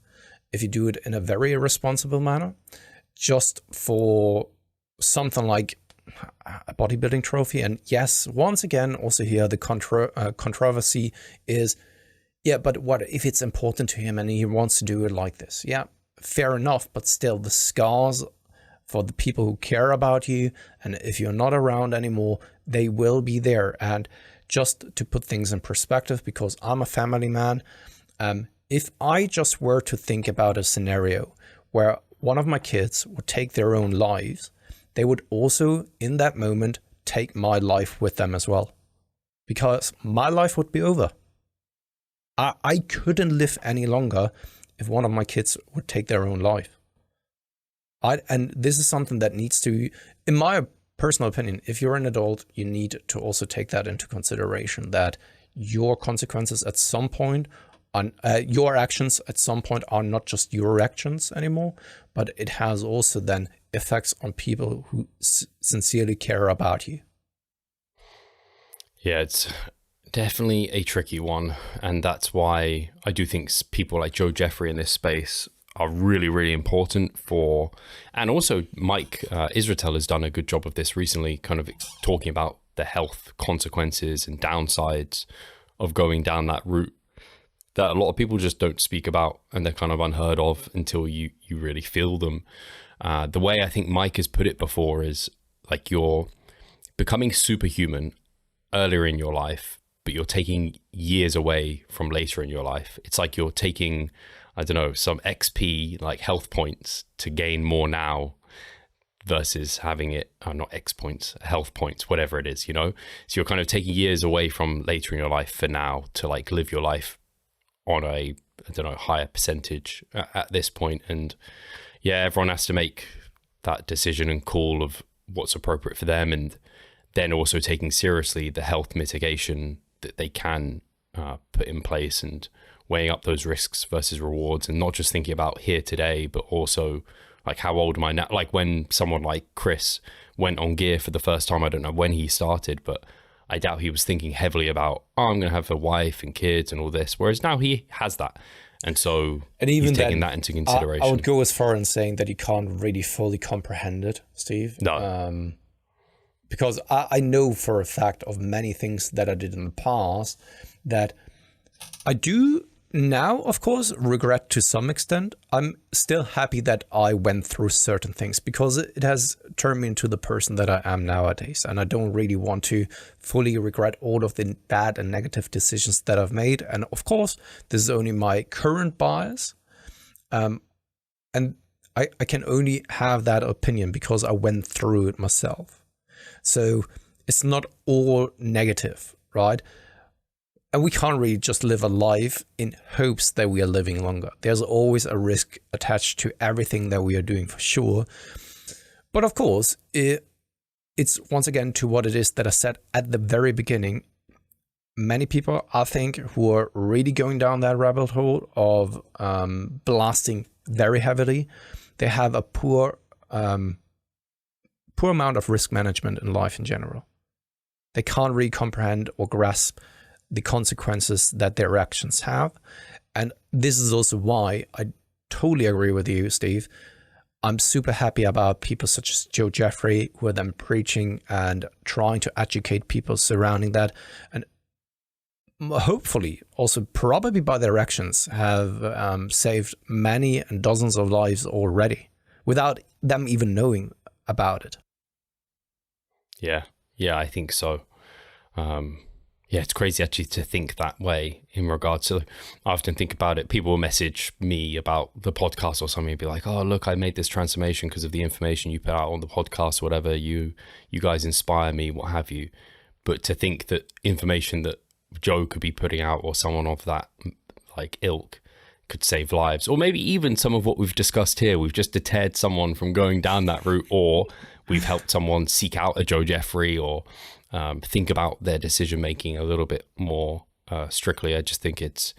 if you do it in a very irresponsible manner, just for something like a bodybuilding trophy. And yes, once again, also here the controversy is, yeah, but what if it's important to him and he wants to do it like this? Yeah, fair enough, but still the scars for the people who care about you, and if you're not around anymore, they will be there. And just to put things in perspective, because I'm a family man, if I just were to think about a scenario where one of my kids would take their own lives, they would also, in that moment, take my life with them as well, because my life would be over. I couldn't live any longer if one of my kids would take their own life. And this is something that needs to, in my personal opinion, if you're an adult, you need to also take that into consideration, that your consequences at some point, your actions at some point are not just your actions anymore, but it has also then effects on people who sincerely care about you. Yeah, it's definitely a tricky one, and that's why I do think people like Joe Jeffrey in this space are really, really important for, and also Mike Israetel has done a good job of this recently, kind of talking about the health consequences and downsides of going down that route that a lot of people just don't speak about, and they're kind of unheard of until you really feel them. The way I think Mike has put it before is like you're becoming superhuman earlier in your life, but you're taking years away from later in your life. It's like you're taking, I don't know, some XP, like health points, to gain more now versus having it, not X points, health points, whatever it is, you know? So you're kind of taking years away from later in your life for now to like live your life on a, I don't know, higher percentage at this point. And yeah, everyone has to make that decision and call of what's appropriate for them, and then also taking seriously the health mitigation that they can put in place, and weighing up those risks versus rewards, and not just thinking about here today, but also like how old am I now? Like when someone like Chris went on gear for the first time, I don't know when he started, but I doubt he was thinking heavily about, oh, I'm going to have a wife and kids and all this, whereas now he has that. And so and even he's taking that into consideration. I would go as far as saying that you can't really fully comprehend it, Steve. No. Because I know for a fact of many things that I did in the past that I do now, of course, regret to some extent. I'm still happy that I went through certain things, because it has turned me into the person that I am nowadays. And I don't really want to fully regret all of the bad and negative decisions that I've made. And of course, this is only my current bias. And I can only have that opinion because I went through it myself. So it's not all negative, right? And we can't really just live a life in hopes that we are living longer. There's always a risk attached to everything that we are doing, for sure. But of course, it's once again to what it is that I said at the very beginning. Many people, I think, who are really going down that rabbit hole of blasting very heavily, they have a poor amount of risk management in life in general. They can't really comprehend or grasp the consequences that their actions have. And this is also why I totally agree with you, Steve. I'm super happy about people such as Joe Jeffrey, who are then preaching and trying to educate people surrounding that. And hopefully also probably by their actions have saved many and dozens of lives already without them even knowing about it. Yeah, I think so. Yeah, it's crazy actually to think that way in regards to, I often think about it. People will message me about the podcast or something and be like, oh, look, I made this transformation because of the information you put out on the podcast, whatever, you guys inspire me, what have you. But to think that information that Joe could be putting out or someone of that like ilk could save lives, or maybe even some of what we've discussed here, we've just deterred someone from going down that route, or we've helped someone seek out a Joe Jeffrey or think about their decision making a little bit more strictly. I just think it's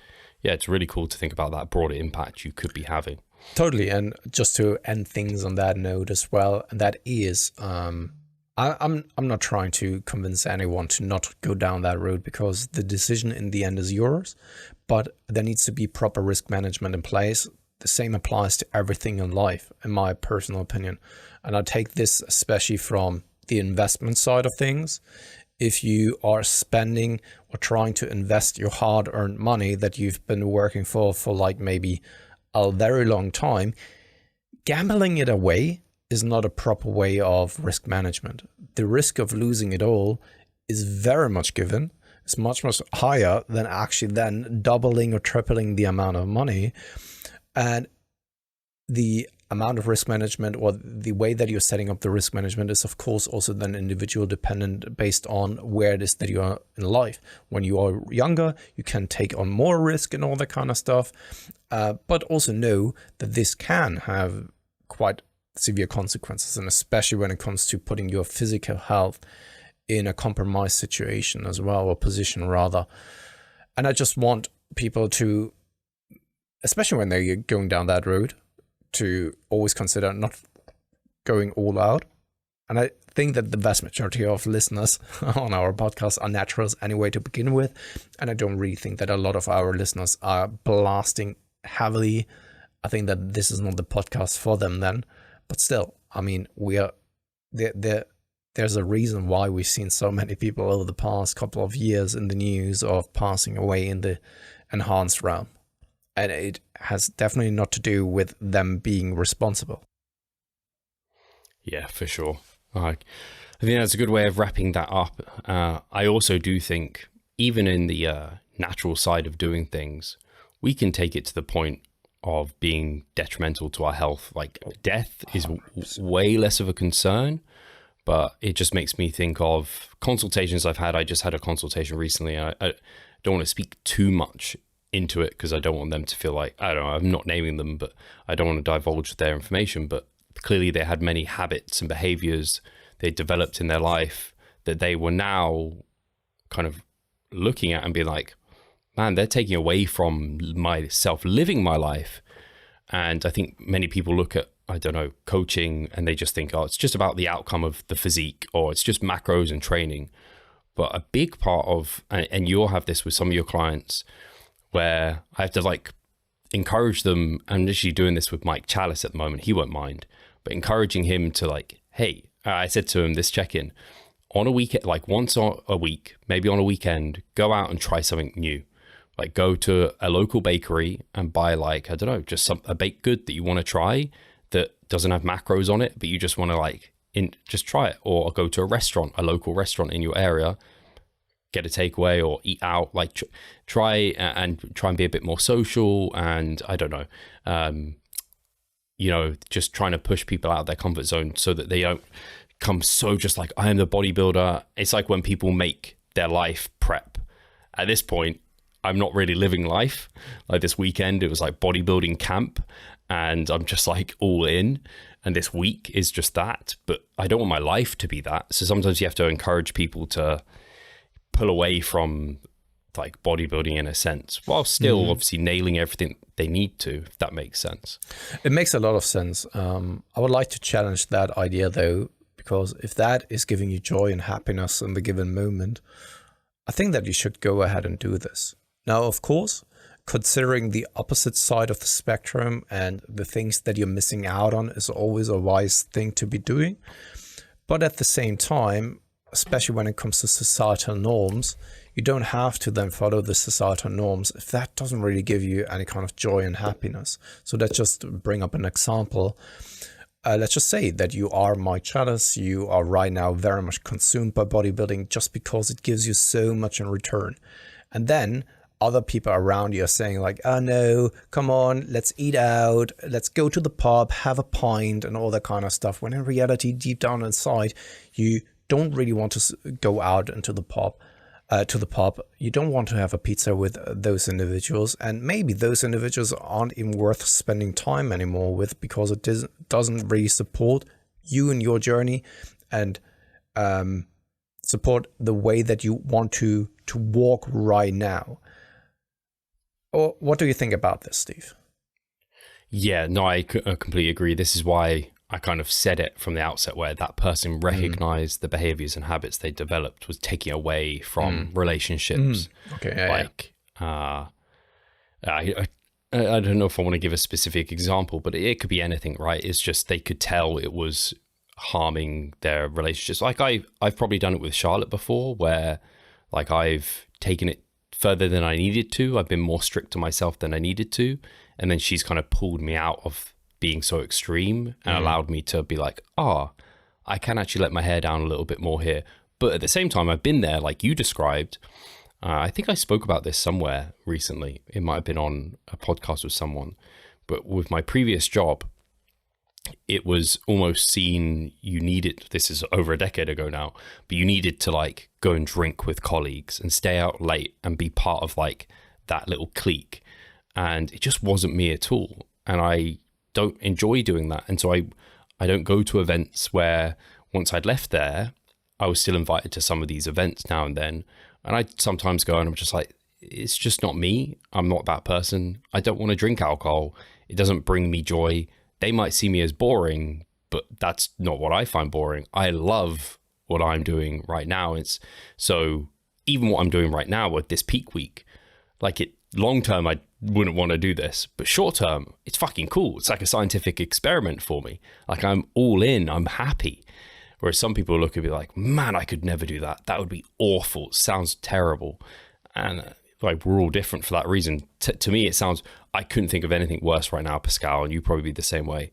really cool to think about that broader impact you could be having. Totally. And just to end things on that note as well, and that is I'm not trying to convince anyone to not go down that road, because the decision in the end is yours, but there needs to be proper risk management in place. The same applies to everything in life, in my personal opinion. And I take this especially from the investment side of things. If you are spending or trying to invest your hard-earned money that you've been working for like maybe a very long time, gambling it away is not a proper way of risk management. The risk of losing it all is very much given. It's much, much higher than actually then doubling or tripling the amount of money. And the amount of risk management, or the way that you're setting up the risk management, is of course also then individual dependent based on where it is that you are in life. When you are younger, you can take on more risk and all that kind of stuff, but also know that this can have quite severe consequences, and especially when it comes to putting your physical health in a compromised situation as well, or position rather. And I just want people to, especially when they're going down that road, to always consider not going all out. And I think that the vast majority of listeners on our podcast are naturals anyway to begin with. And I don't really think that a lot of our listeners are blasting heavily. I think that this is not the podcast for them then. But still, I mean, we are there's a reason why we've seen so many people over the past couple of years in the news of passing away in the enhanced realm. And it has definitely not to do with them being responsible. Yeah, for sure. I think that's a good way of wrapping that up. I also do think, even in the natural side of doing things, we can take it to the point of being detrimental to our health. Like, death is way less of a concern, but it just makes me think of consultations I've had. I just had a consultation recently. I don't want to speak too much into it because I don't want them to feel like, I don't know, I'm not naming them, but I don't want to divulge their information. But clearly they had many habits and behaviors they developed in their life that they were now kind of looking at and being like, man, they're taking away from myself living my life. And I think many people look at, I don't know, coaching, and they just think, oh, it's just about the outcome of the physique, or it's just macros and training. But a big part of, and you'll have this with some of your clients, where I have to like encourage them. I'm literally doing this with Mike Chalice at the moment. He won't mind, but encouraging him to like, hey, I said to him this check-in on a weekend, like once a week, maybe on a weekend, go out and try something new. Like go to a local bakery and buy like, I don't know, just a baked good that you want to try that doesn't have macros on it, but you just want to like, just try it. Or go to a restaurant, a local restaurant in your area, get a takeaway or eat out, like try and be a bit more social. And I don't know, just trying to push people out of their comfort zone so that they don't come so just like, I am the bodybuilder. It's like when people make their life prep at this point, I'm not really living life. Like this weekend, it was like bodybuilding camp, and I'm just like all in. And this week is just that, but I don't want my life to be that. So sometimes you have to encourage people to pull away from like bodybuilding in a sense, while still obviously nailing everything they need to, if that makes sense. It makes a lot of sense. I would like to challenge that idea though, because if that is giving you joy and happiness in the given moment, I think that you should go ahead and do this. Now, of course, considering the opposite side of the spectrum and the things that you're missing out on is always a wise thing to be doing. But at the same time, especially when it comes to societal norms, you don't have to then follow the societal norms if that doesn't really give you any kind of joy and happiness. So let's just bring up an example. Let's just say that you are Mike Chalice. You are right now very much consumed by bodybuilding just because it gives you so much in return. And then other people around you are saying like, oh no, come on, let's eat out, let's go to the pub, have a pint and all that kind of stuff. When in reality, deep down inside, you don't really want to go out into the pub, You don't want to have a pizza with those individuals. And maybe those individuals aren't even worth spending time anymore with because it doesn't really support you and your journey and support the way that you want to walk right now. Or what do you think about this, Steve? Yeah, no, I completely agree. This is why I kind of said it from the outset, where that person recognized the behaviors and habits they developed was taking away from relationships. Okay, like, I don't know if I want to give a specific example, but it could be anything, right? It's just they could tell it was harming their relationships. Like I've probably done it with Charlotte before, where like I've taken it further than I needed to. I've been more strict to myself than I needed to. And then she's kind of pulled me out of being so extreme and allowed me to be like, I can actually let my hair down a little bit more here. But at the same time, I've been there like you described. I think I spoke about this somewhere recently. It might have been on a podcast with someone. But with my previous job, it was almost seen you needed, this is over a decade ago now, but you needed to like go and drink with colleagues and stay out late and be part of like that little clique. And it just wasn't me at all. And I don't enjoy doing that. And so I don't go to events where once I'd left there, I was still invited to some of these events now and then. And I'd sometimes go and I'm just like, it's just not me. I'm not that person. I don't want to drink alcohol. It doesn't bring me joy. They might see me as boring, but that's not what I find boring. I love what I'm doing right now. It's so even what I'm doing right now with this peak week, like it long term, I wouldn't want to do this, but short term, it's fucking cool. It's like a scientific experiment for me. Like I'm all in, I'm happy. Whereas some people look at me like, man, I could never do that. That would be awful. It sounds terrible. And like we're all different for that reason. To me, it sounds, I couldn't think of anything worse right now, Pascal, and you probably be the same way.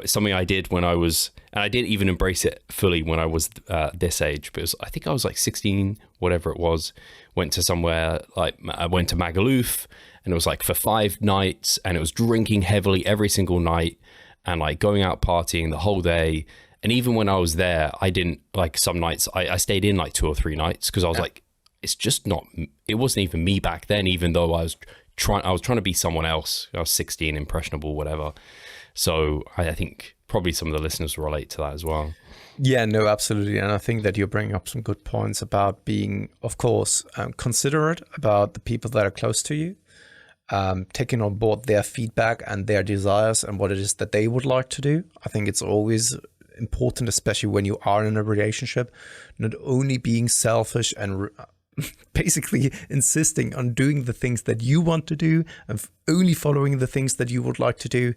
Something I did when I was, and I didn't even embrace it fully when I was this age, but I think I was like 16, whatever it was, went to somewhere, like I went to Magaluf, and it was like for 5 nights, and it was drinking heavily every single night, and like going out partying the whole day. And even when I was there, I didn't, like some nights, I stayed in like 2 or 3 nights, because I was like, it's just not, it wasn't even me back then, even though I was trying to be someone else. I was 16, impressionable, whatever. So I think probably some of the listeners will relate to that as well. Yeah, no, absolutely. And I think that you're bringing up some good points about being, of course, considerate about the people that are close to you, taking on board their feedback and their desires and what it is that they would like to do. I think it's always important, especially when you are in a relationship, not only being selfish and basically insisting on doing the things that you want to do and only following the things that you would like to do.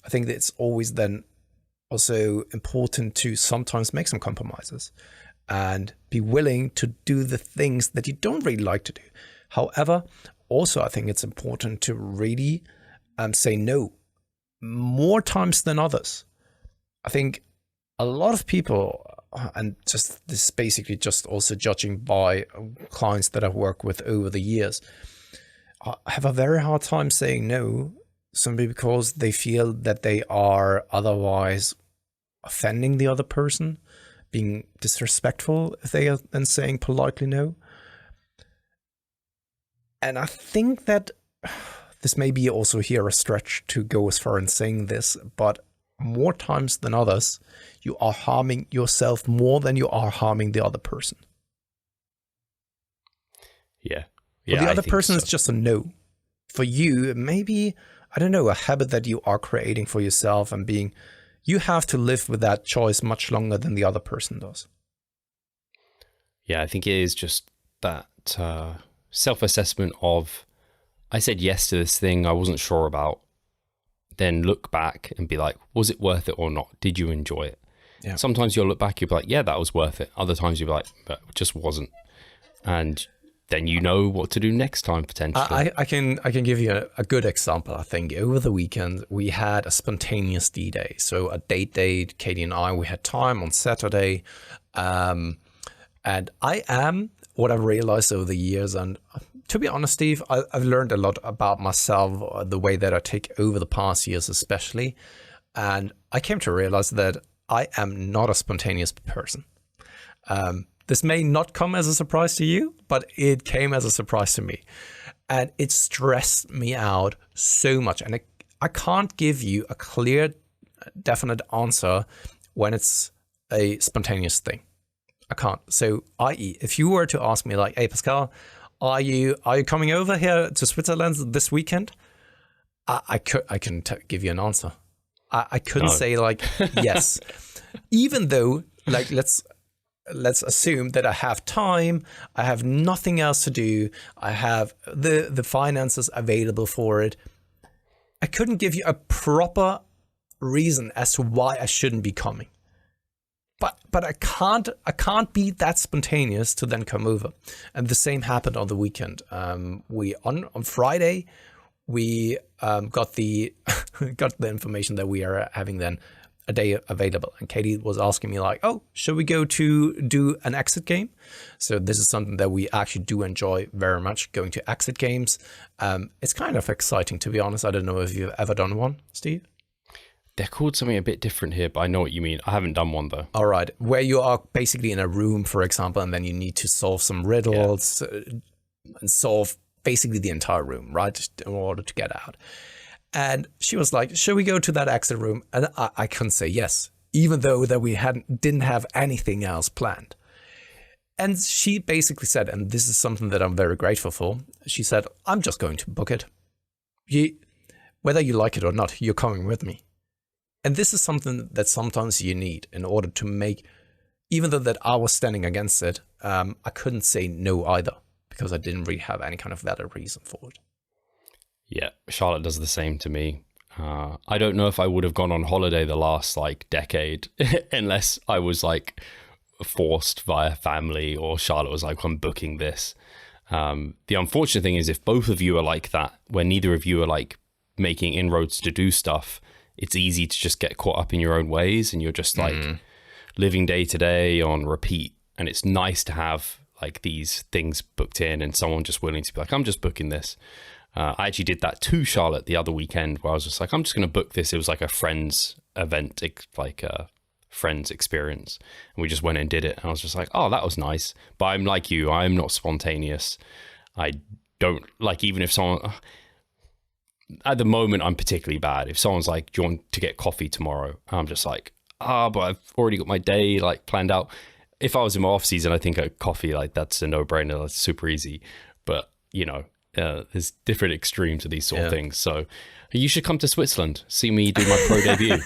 I think that it's always then also important to sometimes make some compromises and be willing to do the things that you don't really like to do. However, also I think it's important to really say no more times than others. I think a lot of people, and just this basically just also judging by clients that I've worked with over the years, have a very hard time saying no, simply because they feel that they are otherwise offending the other person, being disrespectful if they are then saying politely no. And I think that this may be also here a stretch to go as far in saying this, but more times than others, you are harming yourself more than you are harming the other person. Yeah. For the other person, it's just a no. For you, maybe, I don't know, a habit that you are creating for yourself and you have to live with that choice much longer than the other person does. Yeah, I think it is just that self-assessment of, I said yes to this thing I wasn't sure about, then look back and be like, was it worth it or not? Did you enjoy it? Yeah. Sometimes you'll look back, you'll be like, yeah, that was worth it. Other times you'll be like, but it just wasn't. And then you know what to do next time, potentially. I can give you a good example. I think over the weekend, we had a spontaneous D-Day. So a date day, Katie and I, we had time on Saturday. And I am, what I've realized over the years, and to be honest, Steve, I've learned a lot about myself, the way that I take over the past years especially. And I came to realize that I am not a spontaneous person. This may not come as a surprise to you, but it came as a surprise to me. And it stressed me out so much. And I can't give you a clear, definite answer when it's a spontaneous thing. I can't. So, i.e., if you were to ask me like, hey, Pascal, are you coming over here to Switzerland this weekend? I can give you an answer. I couldn't say like, yes. Even though, like, let's assume that I have time, I have nothing else to do, I have the finances available for it. I couldn't give you a proper reason as to why I shouldn't be coming. But I can't be that spontaneous to then come over. And the same happened on the weekend. We on Friday we got the information that we are having then a day available, and Katie was asking me like, oh, should we go to do an exit game? So this is something that we actually do enjoy very much, going to exit games. It's kind of exciting, to be honest. I don't know if you've ever done one, Steve. They're called something a bit different here, but I know what you mean. I haven't done one though. All right, where you are basically in a room, for example, and then you need to solve some riddles and solve basically the entire room, right, in order to get out. And she was like, should we go to that exit room? And I couldn't say yes, even though that we didn't have anything else planned. And she basically said, and this is something that I'm very grateful for, she said, I'm just going to book it. Whether you like it or not, you're coming with me. And this is something that sometimes you need in order to make, even though that I was standing against it, I couldn't say no either, because I didn't really have any kind of valid reason for it. Yeah, Charlotte does the same to me. I don't know if I would have gone on holiday the last like decade unless I was like forced via family, or Charlotte was like, I'm booking this. The unfortunate thing is if both of you are like that, where neither of you are like making inroads to do stuff, it's easy to just get caught up in your own ways, and you're just like living day to day on repeat. And it's nice to have like these things booked in and someone just willing to be like, I'm just booking this. I actually did that to Charlotte the other weekend, where I was just like, I'm just going to book this. It was like a friend's event, like a friend's experience. And we just went and did it. And I was just like, oh, that was nice. But I'm like you, I'm not spontaneous. I don't like, even if someone, at the moment, I'm particularly bad. If someone's like, do you want to get coffee tomorrow? I'm just like, but I've already got my day like planned out. If I was in my off season, I think a coffee, like that's a no brainer. That's super easy. But you know, there's different extremes of these sort of things. So you should come to Switzerland, see me do my pro debut.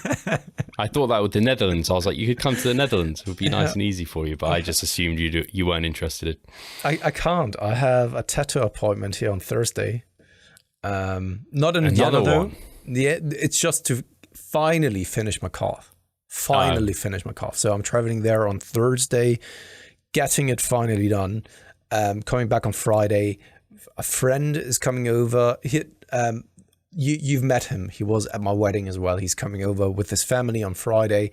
I thought that with the Netherlands. I was like, you could come to the Netherlands. It would be nice and easy for you. But I just assumed you weren't interested. I can't. I have a tattoo appointment here on Thursday. Not in Vienna though. Yeah, it's just to finally finish my calf. Finish my calf. So I'm traveling there on Thursday, getting it finally done. Coming back on Friday. A friend is coming over. You've met him. He was at my wedding as well. He's coming over with his family on Friday.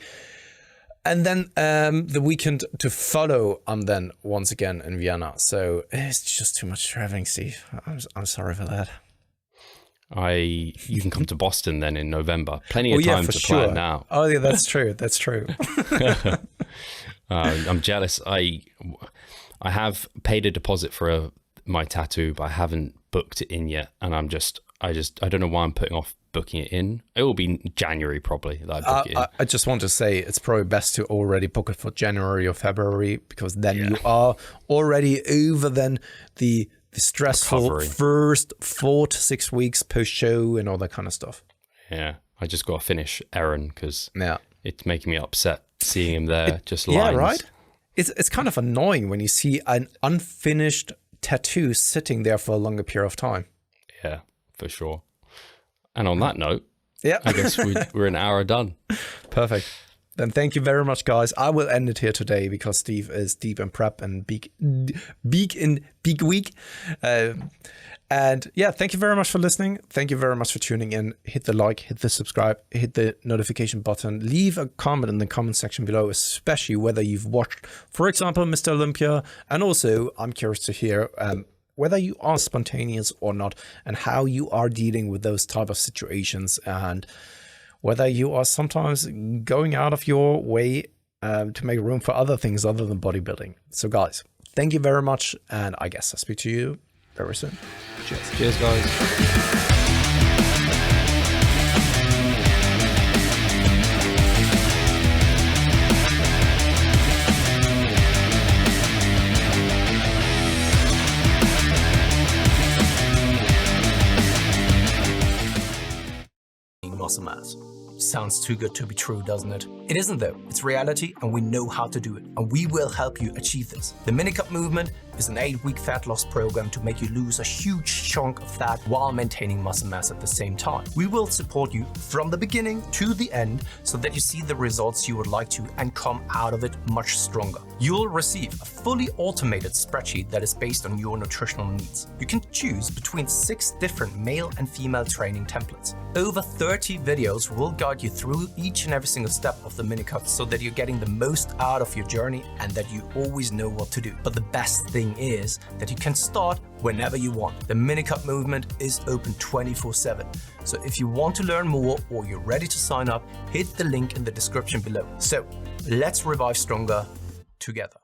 And then the weekend to follow, I'm then once again in Vienna. So it's just too much traveling, Steve. I'm sorry for that. You can come to Boston then in November. Plenty of time to plan now. Oh yeah, that's true. That's true. I'm jealous. I have paid a deposit for my tattoo, but I haven't booked it in yet. And I don't know why I'm putting off booking it in. It will be January probably that I book it in. I just want to say it's probably best to already book it for January or February, because then you are already over then the stressful Recovery. first 4 to 6 weeks post show and all that kind of stuff. Yeah, I just got to finish Aaron because Yeah. it's making me upset seeing him there, just lines. Yeah, right? It's kind of annoying when you see an unfinished tattoo sitting there for a longer period of time. Yeah, for sure. And on that note, Yeah. I guess we're an hour done. Perfect. Then thank you very much, guys. I will end it here today because Steve is deep in prep and big week. And yeah, thank you very much for listening. Thank you very much for tuning in. Hit the like, hit the subscribe, hit the notification button. Leave a comment in the comment section below, especially whether you've watched, for example, Mr. Olympia. And also, I'm curious to hear whether you are spontaneous or not, and how you are dealing with those type of situations, and whether you are sometimes going out of your way to make room for other things other than bodybuilding. So guys, thank you very much. And I guess I'll speak to you very soon. Cheers. Cheers, guys. Muscle mass. Sounds too good to be true, doesn't it? It isn't though. It's reality and we know how to do it. And we will help you achieve this. The Minicut Movement is an 8-week fat loss program to make you lose a huge chunk of fat while maintaining muscle mass at the same time. We will support you from the beginning to the end so that you see the results you would like to and come out of it much stronger. You'll receive a fully automated spreadsheet that is based on your nutritional needs. You can choose between 6 different male and female training templates. Over 30 videos will guide you through each and every single step of the Minicut so that you're getting the most out of your journey and that you always know what to do. But the best thing is that you can start whenever you want. The Minicut Movement is open 24/7. So if you want to learn more or you're ready to sign up, hit the link in the description below. So let's revive stronger together.